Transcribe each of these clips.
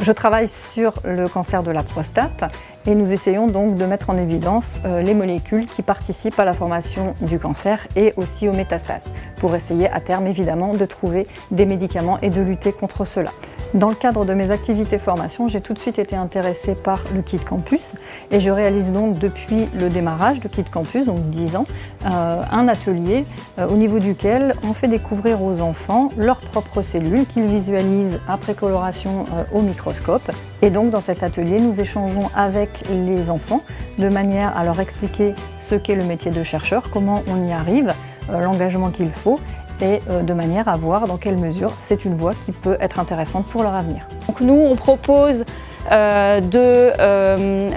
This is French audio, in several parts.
Je travaille sur le cancer de la prostate et nous essayons donc de mettre en évidence les molécules qui participent à la formation du cancer et aussi aux métastases, pour essayer à terme évidemment de trouver des médicaments et de lutter contre cela. Dans le cadre de mes activités formation, j'ai tout de suite été intéressée par le Kit Campus et je réalise donc depuis le démarrage de Kit Campus, donc 10 ans, un atelier au niveau duquel on fait découvrir aux enfants leurs propres cellules qu'ils visualisent après coloration au microscope. Et donc dans cet atelier, nous échangeons avec les enfants de manière à leur expliquer ce qu'est le métier de chercheur, comment on y arrive, l'engagement qu'il faut, et de manière à voir dans quelle mesure c'est une voie qui peut être intéressante pour leur avenir. Donc nous, on propose de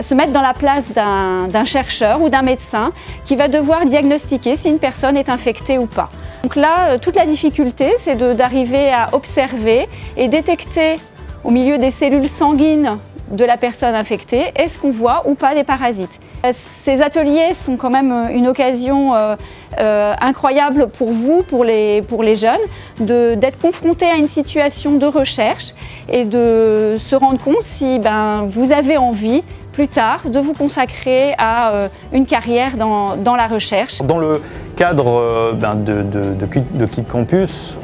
se mettre dans la place d'un chercheur ou d'un médecin qui va devoir diagnostiquer si une personne est infectée ou pas. Donc là, toute la difficulté, c'est d'arriver à observer et détecter au milieu des cellules sanguines de la personne infectée, est-ce qu'on voit ou pas des parasites. Ces ateliers sont quand même une occasion incroyable pour vous, pour les jeunes, d'être confrontés à une situation de recherche et de se rendre compte si vous avez envie, plus tard, de vous consacrer à une carrière dans la recherche. Dans le cadre de Kit Campus,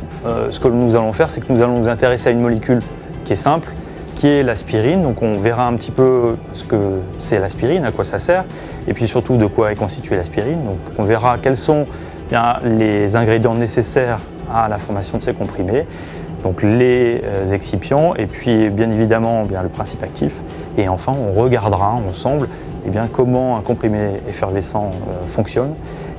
ce que nous allons faire, c'est que nous allons nous intéresser à une molécule qui est simple, qui est l'aspirine. Donc on verra un petit peu ce que c'est l'aspirine, à quoi ça sert, et puis surtout de quoi est constituée l'aspirine. Donc on verra quels sont les ingrédients nécessaires à la formation de ces comprimés, donc les excipients, et puis bien évidemment le principe actif. Et enfin on regardera ensemble comment un comprimé effervescent fonctionne,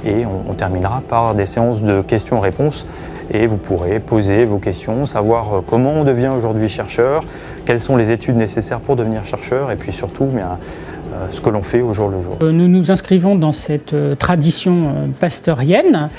et on terminera par des séances de questions-réponses. Et vous pourrez poser vos questions, savoir comment on devient aujourd'hui chercheur, quelles sont les études nécessaires pour devenir chercheur, et puis surtout ce que l'on fait au jour le jour. Nous nous inscrivons dans cette tradition pasteurienne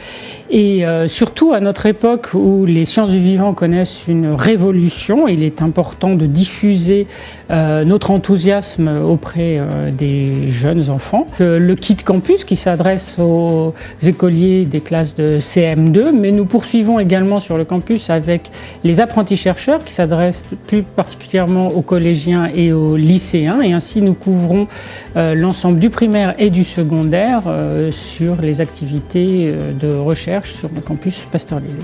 et surtout à notre époque où les sciences du vivant connaissent une révolution, il est important de diffuser notre enthousiasme auprès des jeunes enfants. Le Kit Campus qui s'adresse aux écoliers des classes de CM2, mais nous poursuivons également sur le campus avec les apprentis chercheurs qui s'adressent plus particulièrement aux collégiens et aux lycéens, et ainsi nous couvrons l'ensemble du primaire et du secondaire sur les activités de recherche sur le campus Pasteur Lille.